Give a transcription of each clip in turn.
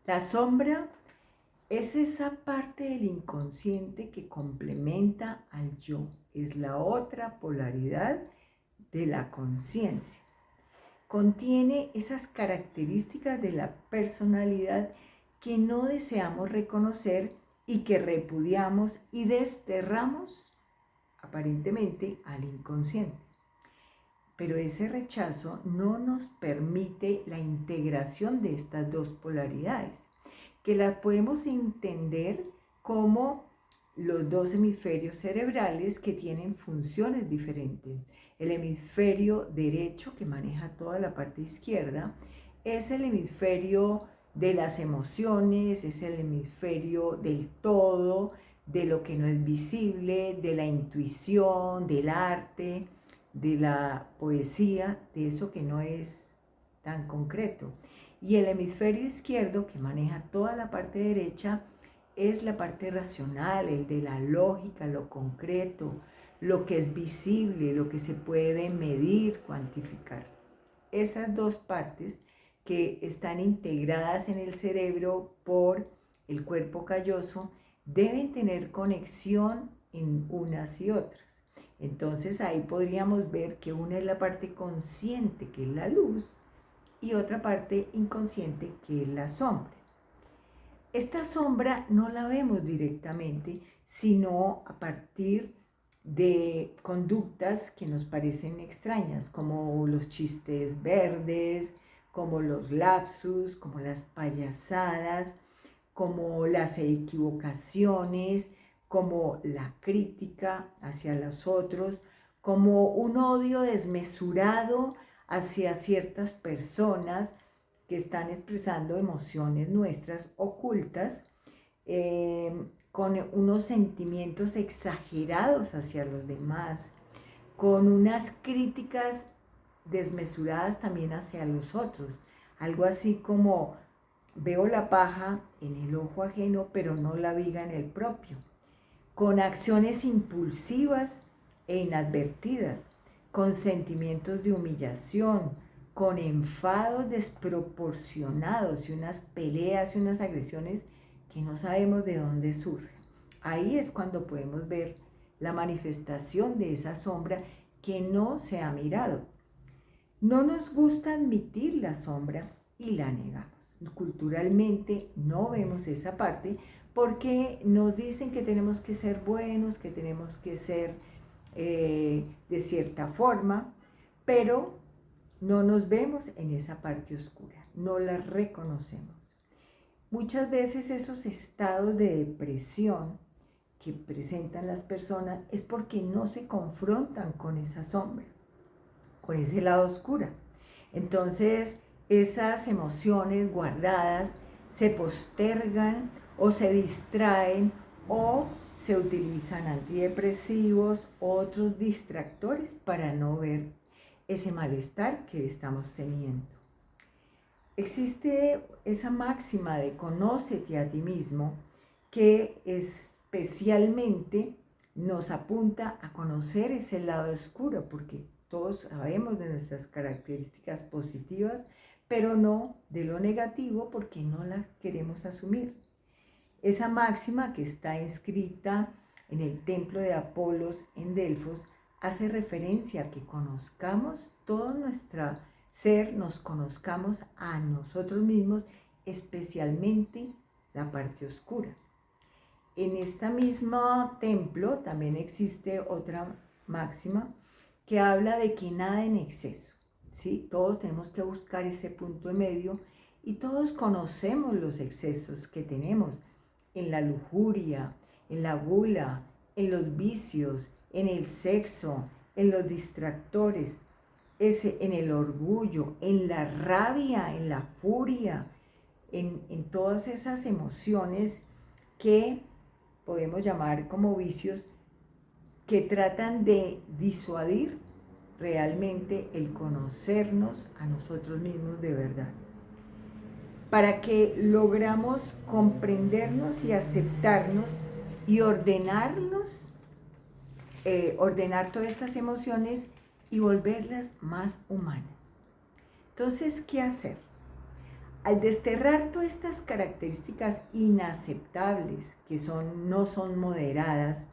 La sombra es esa parte del inconsciente que complementa al yo, es la otra polaridad de la conciencia. Contiene esas características de la personalidad que no deseamos reconocer y que repudiamos y desterramos aparentemente al inconsciente. Pero ese rechazo no nos permite la integración de estas dos polaridades, que las podemos entender como los dos hemisferios cerebrales que tienen funciones diferentes. El hemisferio derecho, que maneja toda la parte izquierda, es el hemisferio de las emociones, es el hemisferio del todo, de lo que no es visible, de la intuición, del arte, de la poesía, de eso que no es tan concreto. Y el hemisferio izquierdo, que maneja toda la parte derecha, es la parte racional, el de la lógica, lo concreto, lo que es visible, lo que se puede medir, cuantificar. Esas dos partes que están integradas en el cerebro por el cuerpo calloso deben tener conexión en unas y otras. Entonces ahí podríamos ver que una es la parte consciente, que es la luz, y otra parte inconsciente, que es la sombra. Esta sombra no la vemos directamente, sino a partir de conductas que nos parecen extrañas, como los chistes verdes, como los lapsus, como las payasadas, como las equivocaciones, como la crítica hacia los otros, como un odio desmesurado hacia ciertas personas que están expresando emociones nuestras ocultas, con unos sentimientos exagerados hacia los demás, con unas críticas desmesuradas también hacia los otros. Algo así como: veo la paja en el ojo ajeno, pero no la viga en el propio. Con acciones impulsivas e inadvertidas, con sentimientos de humillación, con enfados desproporcionados y unas peleas y unas agresiones que no sabemos de dónde surgen. Ahí es cuando podemos ver la manifestación de esa sombra que no se ha mirado. No nos gusta admitir la sombra y la negamos. Culturalmente no vemos esa parte porque nos dicen que tenemos que ser buenos, que tenemos que ser de cierta forma, pero no nos vemos en esa parte oscura, no la reconocemos. Muchas veces esos estados de depresión que presentan las personas es porque no se confrontan con esa sombra, con ese lado oscuro. Entonces, esas emociones guardadas se postergan o se distraen o se utilizan antidepresivos u otros distractores para no ver ese malestar que estamos teniendo. Existe esa máxima de conócete a ti mismo que especialmente nos apunta a conocer ese lado oscuro, porque todos sabemos de nuestras características positivas, pero no de lo negativo porque no las queremos asumir. Esa máxima, que está inscrita en el templo de Apolos en Delfos, hace referencia a que conozcamos todo nuestro ser, nos conozcamos a nosotros mismos, especialmente la parte oscura. En este mismo templo también existe otra máxima que habla de que nada en exceso, ¿sí? Todos tenemos que buscar ese punto medio y todos conocemos los excesos que tenemos en la lujuria, en la gula, en los vicios, en el sexo, en los distractores, en el orgullo, en la rabia, en la furia, en todas esas emociones que podemos llamar como vicios, que tratan de disuadir realmente el conocernos a nosotros mismos de verdad. Para que logramos comprendernos y aceptarnos y ordenarnos, ordenar todas estas emociones y volverlas más humanas. Entonces, ¿qué hacer? Al desterrar todas estas características inaceptables, que no son moderadas,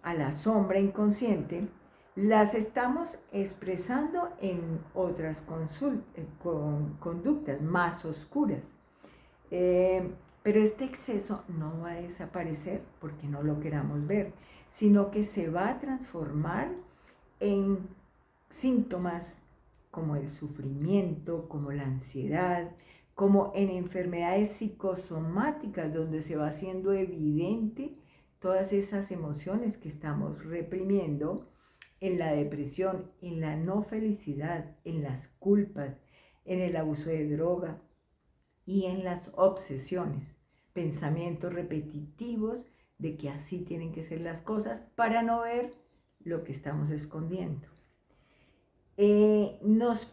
a la sombra inconsciente, las estamos expresando en otras conductas más oscuras. Pero este exceso no va a desaparecer porque no lo queramos ver, sino que se va a transformar en síntomas como el sufrimiento, como la ansiedad, como en enfermedades psicosomáticas donde se va haciendo evidente todas esas emociones que estamos reprimiendo, en la depresión, en la no felicidad, en las culpas, en el abuso de droga y en las obsesiones, pensamientos repetitivos de que así tienen que ser las cosas para no ver lo que estamos escondiendo. Nos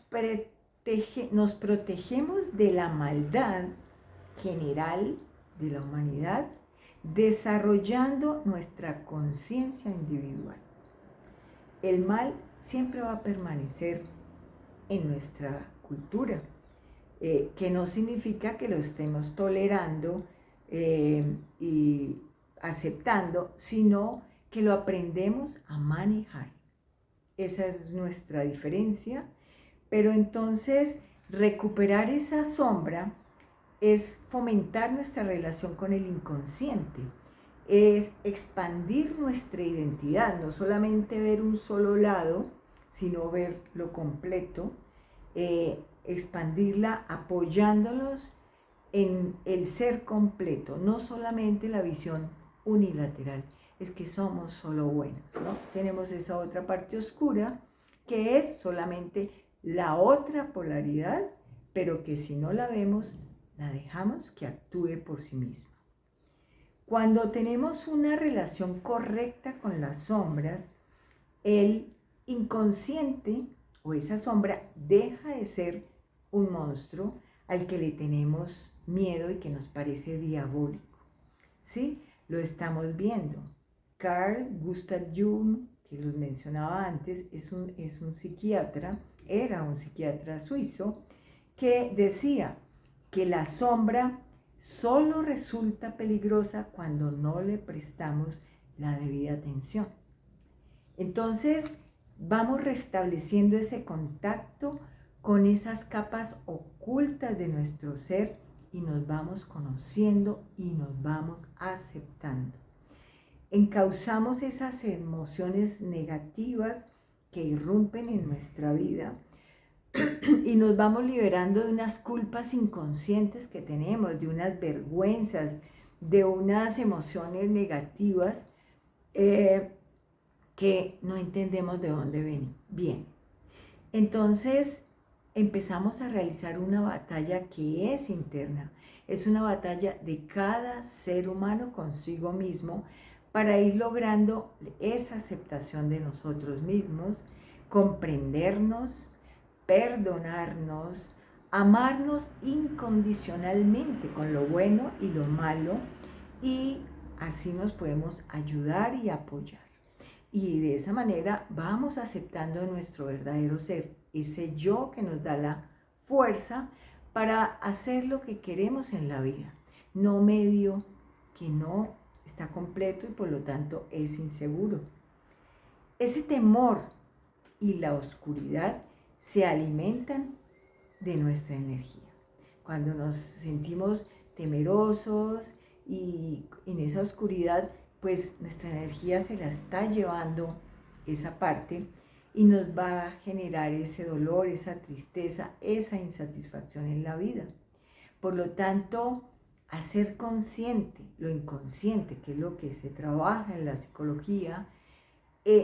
protegemos de la maldad general de la humanidad desarrollando nuestra conciencia individual. El mal siempre va a permanecer en nuestra cultura, que no significa que lo estemos tolerando y aceptando, sino que lo aprendemos a manejar. Esa es nuestra diferencia, pero entonces recuperar esa sombra es fomentar nuestra relación con el inconsciente, es expandir nuestra identidad, no solamente ver un solo lado, sino ver lo completo, expandirla apoyándonos en el ser completo, no solamente la visión unilateral, es que somos solo buenos, ¿no? Tenemos esa otra parte oscura que es solamente la otra polaridad, pero que si no la vemos, la dejamos que actúe por sí misma. Cuando tenemos una relación correcta con las sombras, el inconsciente o esa sombra deja de ser un monstruo al que le tenemos miedo y que nos parece diabólico. ¿Sí? Lo estamos viendo. Carl Gustav Jung, que los mencionaba antes, es un psiquiatra, era un psiquiatra suizo, que decía que la sombra solo resulta peligrosa cuando no le prestamos la debida atención. Entonces, vamos restableciendo ese contacto con esas capas ocultas de nuestro ser y nos vamos conociendo y nos vamos aceptando. Encauzamos esas emociones negativas que irrumpen en nuestra vida y nos vamos liberando de unas culpas inconscientes que tenemos, de unas vergüenzas, de unas emociones negativas que no entendemos de dónde vienen. Entonces empezamos a realizar una batalla que es interna, es una batalla de cada ser humano consigo mismo para ir logrando esa aceptación de nosotros mismos, comprendernos, perdonarnos, amarnos incondicionalmente con lo bueno y lo malo, y así nos podemos ayudar y apoyar. Y de esa manera vamos aceptando nuestro verdadero ser, ese yo que nos da la fuerza para hacer lo que queremos en la vida, no medio que no está completo y por lo tanto es inseguro. Ese temor y la oscuridad se alimentan de nuestra energía. Cuando nos sentimos temerosos y en esa oscuridad, pues nuestra energía se la está llevando esa parte y nos va a generar ese dolor, esa tristeza, esa insatisfacción en la vida. Por lo tanto, hacer consciente lo inconsciente, que es lo que se trabaja en la psicología,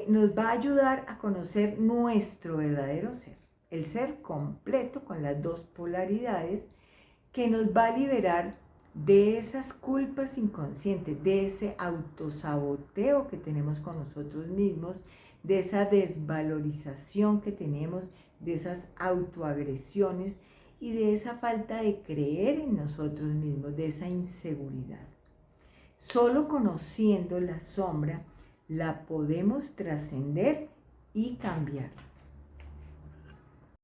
nos va a ayudar a conocer nuestro verdadero ser, el ser completo con las dos polaridades, que nos va a liberar de esas culpas inconscientes, de ese autosaboteo que tenemos con nosotros mismos, de esa desvalorización que tenemos, de esas autoagresiones y de esa falta de creer en nosotros mismos, de esa inseguridad. Solo conociendo la sombra la podemos trascender y cambiar.